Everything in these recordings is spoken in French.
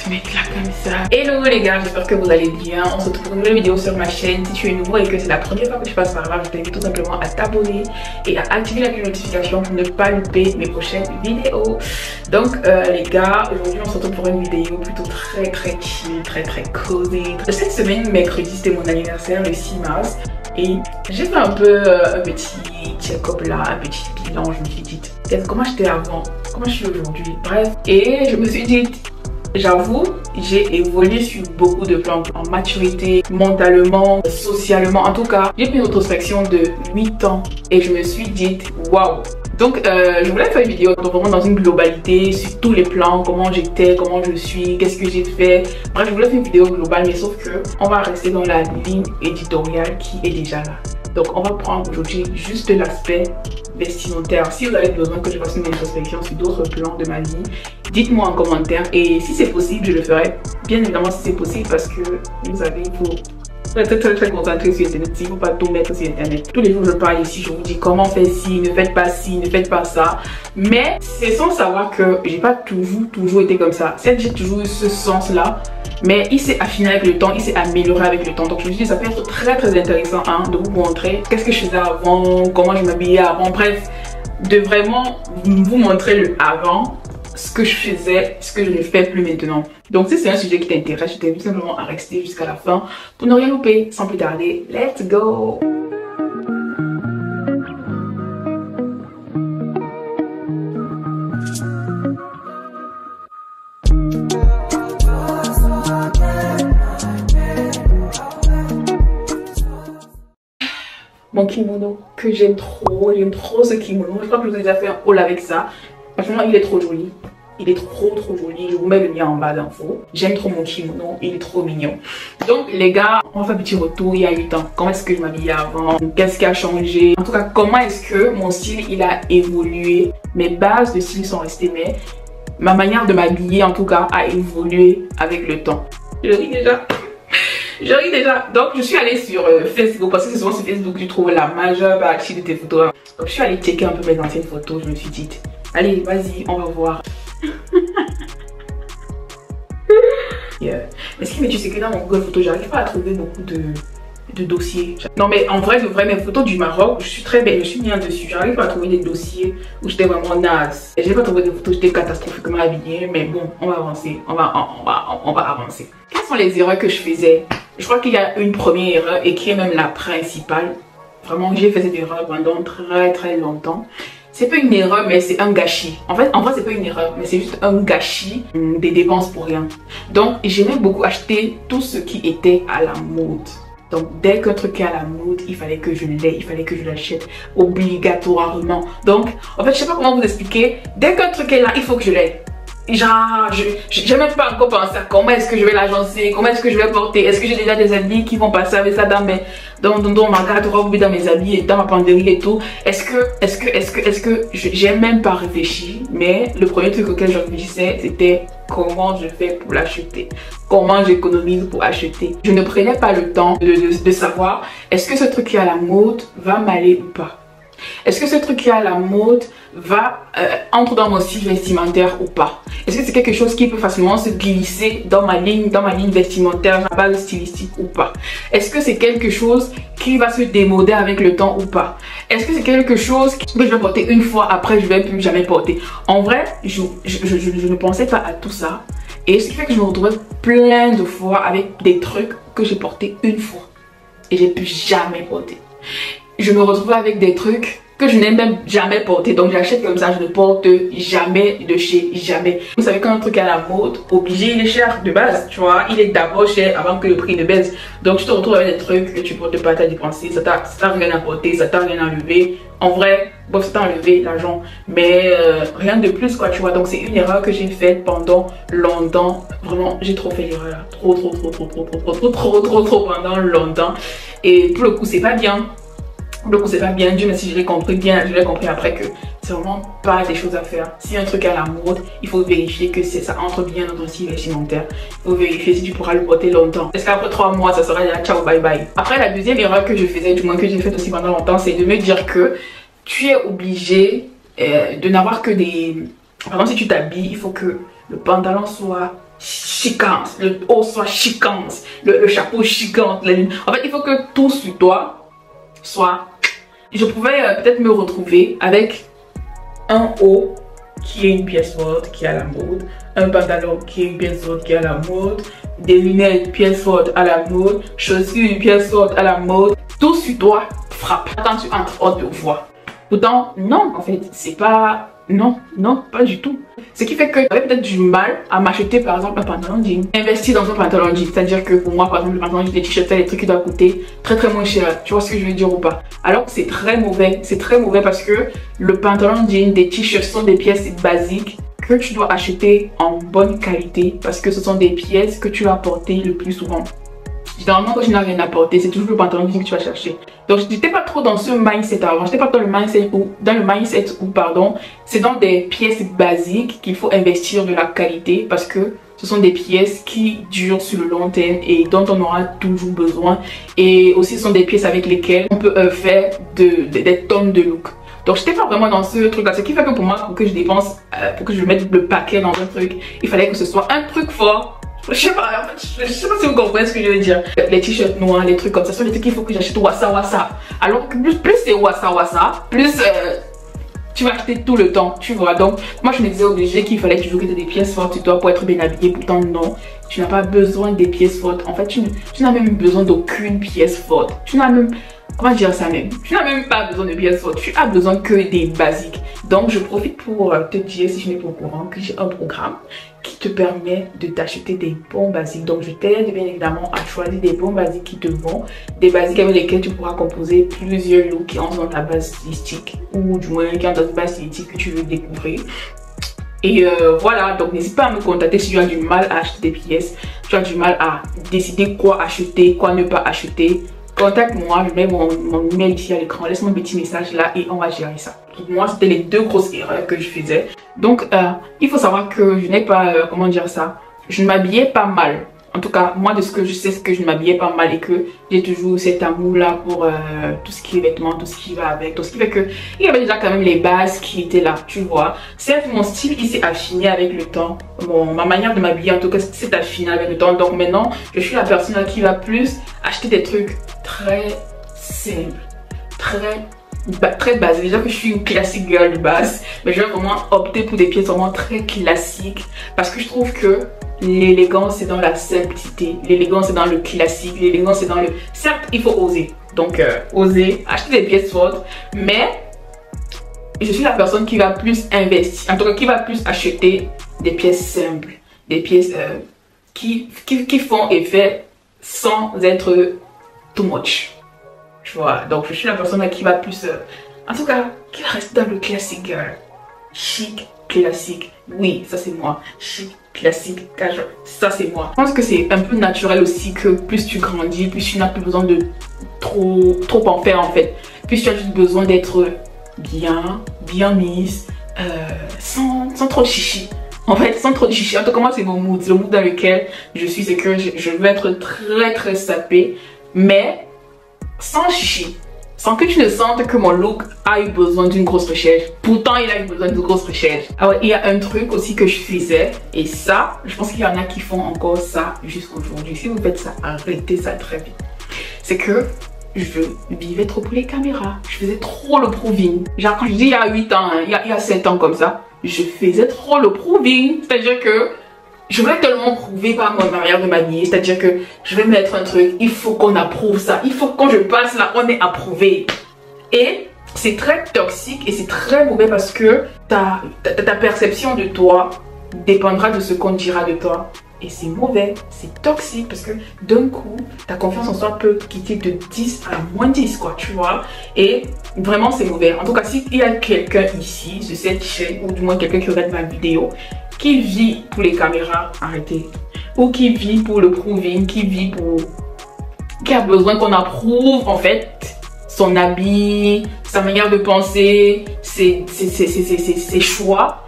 se mettre là comme ça. Hello les gars, j'espère que vous allez bien. On se retrouve pour une nouvelle vidéo sur ma chaîne. Si tu es nouveau et que c'est la première fois que tu passes par là, je t'invite tout simplement à t'abonner et à activer la cloche de notification pour ne pas louper mes prochaines vidéos. Donc les gars, aujourd'hui on se retrouve pour une vidéo plutôt très chill, très cozy. Cette semaine, mercredi, c'était mon anniversaire le 6 mars. Et j'ai fait un peu un petit check-up là, un petit bilan. Je me suis dit, comment j'étais avant, comment je suis aujourd'hui, bref. Et je me suis dit, j'avoue, j'ai évolué sur beaucoup de plans, en maturité, mentalement, socialement. En tout cas, j'ai fait une introspection de 8 ans et je me suis dit, waouh. Donc, je voulais faire une vidéo vraiment dans une globalité sur tous les plans, comment j'étais, comment je suis, qu'est-ce que j'ai fait. Bref, je voulais faire une vidéo globale, mais sauf que on va rester dans la ligne éditoriale qui est déjà là. Donc, on va prendre aujourd'hui juste l'aspect vestimentaire. Si vous avez besoin que je fasse une introspection sur d'autres plans de ma vie, dites-moi en commentaire. Et si c'est possible, je le ferai. Bien évidemment, si c'est possible, parce que vous savez, il faut très concentré sur internet. Il ne faut pas tout mettre sur internet. Tous les jours je parle ici, je vous dis comment faire ci, ne faites pas ci, ne faites pas ça. Mais c'est sans savoir que j'ai pas toujours été comme ça. Certes, j'ai toujours eu ce sens là, mais il s'est affiné avec le temps, il s'est amélioré avec le temps. Donc je me suis dit ça peut être très intéressant hein, de vous montrer qu'est-ce que je faisais avant, comment je m'habillais avant, bref, de vraiment vous montrer le avant, ce que je faisais, ce que je ne fais plus maintenant. Donc si c'est un sujet qui t'intéresse, je t'invite simplement à rester jusqu'à la fin pour ne rien louper. Sans plus tarder, let's go! Mon kimono que j'aime trop ce kimono. Je crois que je vous ai déjà fait un haul avec ça. Franchement, il est trop joli. Il est trop joli. Je vous mets le lien en bas d'infos. J'aime trop mon kimono. Il est trop mignon. Donc les gars, on va faire un petit retour il y a 8 ans. Comment est-ce que je m'habillais avant? Qu'est-ce qui a changé? En tout cas, comment est-ce que mon style il a évolué? Mes bases de style sont restées, mais ma manière de m'habiller en tout cas a évolué avec le temps. Je ris déjà. Je ris déjà. Donc je suis allée sur Facebook parce que c'est souvent sur Facebook que tu trouves la majeure partie de tes photos. Donc je suis allée checker un peu mes anciennes photos. Je me suis dit, allez, vas-y, on va voir. Mais ce qui me tue, c'est que dans mon Google Photos, j'arrive pas à trouver beaucoup de dossiers. Non, mais en vrai, mes photos du Maroc, je suis très belle, je suis bien dessus. J'arrive pas à trouver des dossiers où j'étais vraiment naze. J'ai pas trouvé des photos où j'étais catastrophiquement habillée, mais bon, on va avancer. On va avancer. Quelles sont les erreurs que je faisais? Je crois qu'il y a une première erreur et qui est même la principale. Vraiment, j'ai fait cette erreur pendant très longtemps. C'est pas une erreur, mais c'est un gâchis. En vrai, c'est pas une erreur, mais c'est juste un gâchis des dépenses pour rien. Donc, j'aimais beaucoup acheter tout ce qui était à la mode. Donc, dès qu'un truc est à la mode, il fallait que je l'ai, il fallait que je l'achète obligatoirement. Donc, en fait, je sais pas comment vous expliquer. Dès qu'un truc est là, il faut que je l'ai. Genre, j'ai même pas encore pensé à comment est-ce que je vais l'agencer, comment est-ce que je vais porter, est-ce que j'ai déjà des habits qui vont passer avec ça dans ma garde-robe, dans mes habits et dans ma penderie et tout. Est-ce que j'ai même pas réfléchi, mais le premier truc auquel je réfléchissais c'était comment je fais pour l'acheter, comment j'économise pour acheter. Je ne prenais pas le temps de savoir est-ce que ce truc qui est à la mode va m'aller ou pas. Est-ce que ce truc qui est à la mode va entre dans mon style vestimentaire ou pas? Est-ce que c'est quelque chose qui peut facilement se glisser dans ma ligne vestimentaire, ma base stylistique ou pas? Est-ce que c'est quelque chose qui va se démoder avec le temps ou pas? Est-ce que c'est quelque chose que je vais porter une fois, après je vais plus jamais porter? En vrai, je ne pensais pas à tout ça. Et ce qui fait que je me retrouvais plein de fois avec des trucs que j'ai portés une fois et j'ai plus jamais porté. Je me retrouvais avec des trucs que je n'ai même jamais porté. Donc j'achète comme ça, je ne porte jamais de chez jamais. Vous savez quand un truc est à la mode, obligé, il est cher de base, tu vois. Il est d'abord cher avant que le prix ne baisse. Donc tu te retrouves avec des trucs que tu portes pas, t'as dépensé, ça t'a rien apporté, ça t'a rien enlevé. En vrai, bon, ça t'a enlevé l'argent, mais rien de plus quoi, tu vois. Donc c'est une erreur que j'ai faite pendant longtemps. Vraiment, j'ai trop fait l'erreur là. Trop pendant longtemps. Et pour le coup, c'est pas bien. Donc c'est pas bien, Dieu merci, je l'ai compris après que c'est vraiment pas des choses à faire. Si un truc est à la mode, il faut vérifier que ça entre bien dans ton style vestimentaire. Il faut vérifier si tu pourras le porter longtemps. Est-ce qu'après 3 mois, ça sera déjà ciao bye bye? Après la deuxième erreur que je faisais, du moins que j'ai faite aussi pendant longtemps, c'est de me dire que tu es obligé de n'avoir que des... Par exemple si tu t'habilles, il faut que le pantalon soit chiquante, le haut soit chiquante, le chapeau chiquante. En fait, il faut que tout sur toi soit... Je pouvais peut-être me retrouver avec un haut qui est une pièce forte, qui est à la mode, un pantalon qui est une pièce forte, qui est à la mode, des lunettes, pièce forte à la mode, chaussures, pièce forte à la mode. Tout sur toi frappe. Quand tu entres, on te voit. Pourtant, non, en fait, c'est pas... Non, non, pas du tout. Ce qui fait que j'avais peut-être du mal à m'acheter par exemple un pantalon jean. Investir dans un pantalon jean, c'est-à-dire que pour moi, par exemple, le pantalon jean, les t-shirts, c'est des trucs qui doivent coûter très moins cher. Tu vois ce que je veux dire ou pas? Alors que c'est très mauvais. C'est très mauvais parce que le pantalon jean, des t-shirts sont des pièces basiques que tu dois acheter en bonne qualité parce que ce sont des pièces que tu vas porter le plus souvent. Généralement, quand tu n'as rien à porter, c'est toujours le pantalon jean que tu vas chercher. Donc, je n'étais pas trop dans ce mindset avant. Je n'étais pas dans le mindset où, pardon, c'est dans des pièces basiques qu'il faut investir de la qualité parce que ce sont des pièces qui durent sur le long terme et dont on aura toujours besoin. Et aussi, ce sont des pièces avec lesquelles on peut faire des tonnes de looks. Donc, je n'étais pas vraiment dans ce truc-là. Ce qui fait que pour moi, pour que je dépense, pour que je mette le paquet dans un truc, il fallait que ce soit un truc fort. Je sais pas, en fait, je sais pas si vous comprenez ce que je veux dire. Les t-shirts noirs, les trucs comme ça, ce sont les trucs qu'il faut que j'achète wassa. Alors que plus c'est wassa, plus tu vas acheter tout le temps, tu vois. Donc, moi je me disais obligé qu'il fallait toujours que tu aies des pièces fortes sur toi pour être bien habillé. Pourtant, non, tu n'as pas besoin des pièces fortes. En fait, tu n'as même besoin d'aucune pièce forte. Tu n'as même... Comment dire ça même? Tu n'as même pas besoin de pièces fortes, tu as besoin que des basiques. Donc je profite pour te dire, si je n'ai pas au courant, que j'ai un programme qui te permet de t'acheter des bons basiques. Donc je t'aide bien évidemment à choisir des bons basiques qui te vont, des basiques avec lesquels tu pourras composer plusieurs looks qui entrent dans ta base stylistique ou du moins qui entrent dans ta base stylistique que tu veux découvrir. Et voilà, donc n'hésite pas à me contacter si tu as du mal à acheter des pièces, tu as du mal à décider quoi acheter, quoi ne pas acheter. Contacte-moi, je mets mon email ici à l'écran, laisse-moi un petit message là et on va gérer ça. Pour moi, c'était les deux grosses erreurs que je faisais. Donc, il faut savoir que je n'ai pas, comment dire ça, je ne m'habillais pas mal. En tout cas, moi de ce que je sais, c'est que je ne m'habillais pas mal et que j'ai toujours cet amour là pour tout ce qui est vêtements, tout ce qui va avec. Tout ce qui fait que il y avait déjà quand même les bases qui étaient là, tu vois. Certes, mon style il s'est affiné avec le temps. Ma manière de m'habiller en tout cas s'est affinée avec le temps. Donc maintenant, je suis la personne qui va plus acheter des trucs très simples, très basiques. Déjà que je suis une classique girl de base, mais je vais vraiment opter pour des pièces vraiment très classiques parce que je trouve que l'élégance c'est dans la simplicité, l'élégance c'est dans le classique, l'élégance c'est dans le... Certes, il faut oser. Donc, oser, acheter des pièces fortes. Mais, je suis la personne qui va plus investir, en tout cas qui va plus acheter des pièces simples. Des pièces qui font effet sans être too much. Tu vois, donc je suis la personne qui va plus... en tout cas, qui va rester dans le classique girl. Chic, classique. Oui, ça c'est moi. Chic, classique, casual, ça c'est moi. Je pense que c'est un peu naturel aussi que plus tu grandis, plus tu n'as plus besoin de trop en faire en fait. Plus tu as juste besoin d'être bien mise, sans trop de chichi. En fait, sans trop de chichi. En tout cas, moi c'est mon mood. Le mood dans lequel je suis, c'est que je veux être très sapée, mais sans chichi. Sans que tu ne sentes que mon look a eu besoin d'une grosse recherche. Pourtant, il a eu besoin d'une grosse recherche. Alors, il y a un truc aussi que je faisais. Et ça, je pense qu'il y en a qui font encore ça jusqu'aujourd'hui. Si vous faites ça, arrêtez ça très vite. C'est que je vivais trop pour les caméras. Je faisais trop le proving. Genre, quand je dis il y a 8 ans, hein, il y a 7 ans comme ça, je faisais trop le proving. C'est-à-dire que je voulais tellement prouver par ma manière de m'habiller, c'est-à-dire que je vais mettre un truc, il faut qu'on approuve ça, il faut que quand je passe là, on est approuvé. Et c'est très toxique et c'est très mauvais parce que ta perception de toi dépendra de ce qu'on dira de toi. Et c'est mauvais, c'est toxique parce que d'un coup, ta confiance en soi peut quitter de 10 à moins 10 quoi, tu vois. Et vraiment c'est mauvais. En tout cas, s'il y a quelqu'un ici, sur cette chaîne, ou du moins quelqu'un qui regarde ma vidéo, qui vit pour les caméras, arrêtez. Ou qui vit pour le proving, qui a besoin qu'on approuve en fait son habit, sa manière de penser, ses choix,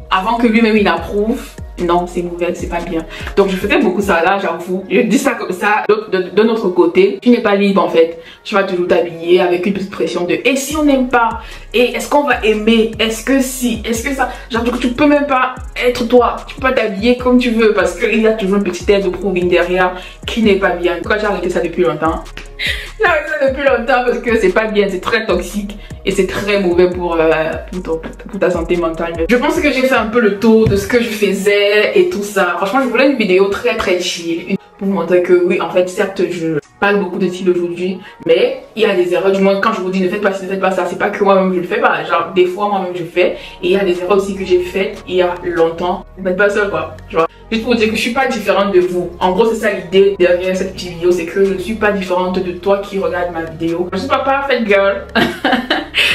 avant que lui-même il approuve. Non, c'est mauvais, c'est pas bien. Donc je faisais beaucoup ça là, j'avoue. Je dis ça comme ça. De notre côté, tu n'es pas libre en fait. Tu vas toujours t'habiller avec une petite pression de et si on n'aime pas, Et est-ce qu'on va aimer? Est-ce que si? Est-ce que ça? Genre du coup tu peux même pas être toi. Tu peux pas t'habiller comme tu veux parce qu'il y a toujours une petite aide de proving derrière qui n'est pas bien. En tout cas j'ai arrêté ça depuis longtemps. J'ai arrêté ça depuis longtemps parce que c'est pas bien, c'est très toxique et c'est très mauvais pour ta santé mentale. Je pense que j'ai fait un peu le tour de ce que je faisais et tout ça. Franchement je voulais une vidéo très chill pour vous montrer que oui en fait certes je parle beaucoup de style aujourd'hui, mais il y a des erreurs. Du moins quand je vous dis ne faites pas ci, ne faites pas ça, c'est pas que moi-même je le fais pas. Genre des fois moi-même je fais et il y a des erreurs aussi que j'ai faites il y a longtemps. Vous n'êtes pas seul quoi. Genre, juste pour vous dire que je suis pas différente de vous. En gros c'est ça l'idée derrière cette petite vidéo, c'est que je ne suis pas différente de toi qui regarde ma vidéo. Je suis pas parfaite girl.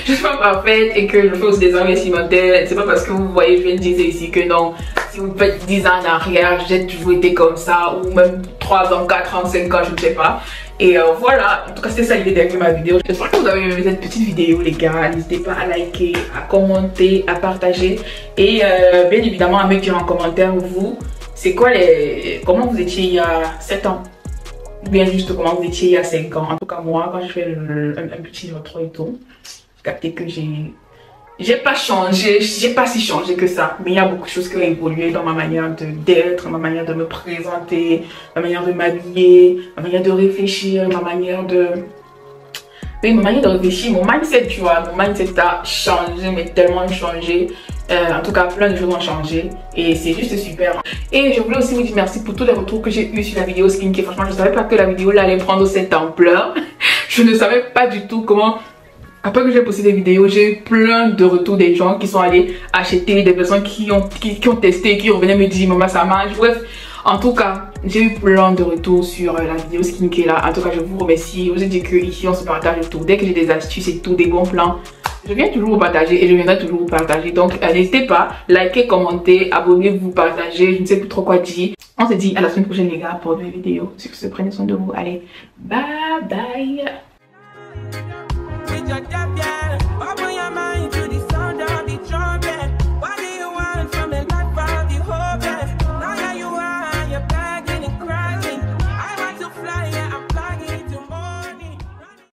Je suis pas parfaite et que je fais aussi des investissementaires. C'est pas parce que vous voyez je viens de dire ici que non. Si vous faites 10 ans en arrière, j'ai toujours été comme ça, ou même 3 ans, 4 ans, 5 ans, je ne sais pas. Et voilà, en tout cas c'était ça l'idée derrière ma vidéo. J'espère que vous avez aimé cette petite vidéo les gars. N'hésitez pas à liker, à commenter, à partager. Et bien évidemment à me dire en commentaire vous, c'est quoi comment vous étiez il y a 7 ans. Ou bien juste comment vous étiez il y a 5 ans. En tout cas moi, quand je fais un petit retrait et tout, captez que j'ai pas changé, j'ai pas si changé que ça, mais il y a beaucoup de choses qui ont évolué dans ma manière d'être, ma manière de me présenter, ma manière de m'habiller, ma manière de réfléchir, ma manière de... Oui, ma manière de réfléchir, mon mindset, tu vois, mon mindset a changé, mais tellement changé. En tout cas, plein de choses ont changé et c'est juste super. Et je voulais aussi vous dire merci pour tous les retours que j'ai eu sur la vidéo skincare. Franchement, je ne savais pas que la vidéo là allait prendre cette ampleur. Je ne savais pas du tout comment... Après que j'ai posté des vidéos, j'ai eu plein de retours des gens qui sont allés acheter, des personnes qui ont testé, qui revenaient me dire maman ça marche. Bref, en tout cas, j'ai eu plein de retours sur la vidéo skincare là. En tout cas, je vous remercie. Je vous ai dit que ici on se partage tout. Dès que j'ai des astuces et tout, des bons plans, je viens toujours vous partager et je viendrai toujours vous partager. Donc n'hésitez pas, likez, commentez, abonnez-vous, partagez. Je ne sais plus trop quoi dire. On se dit à la semaine prochaine les gars pour de nouvelles vidéos. Sur ce, prenez soin de vous. Allez, bye bye.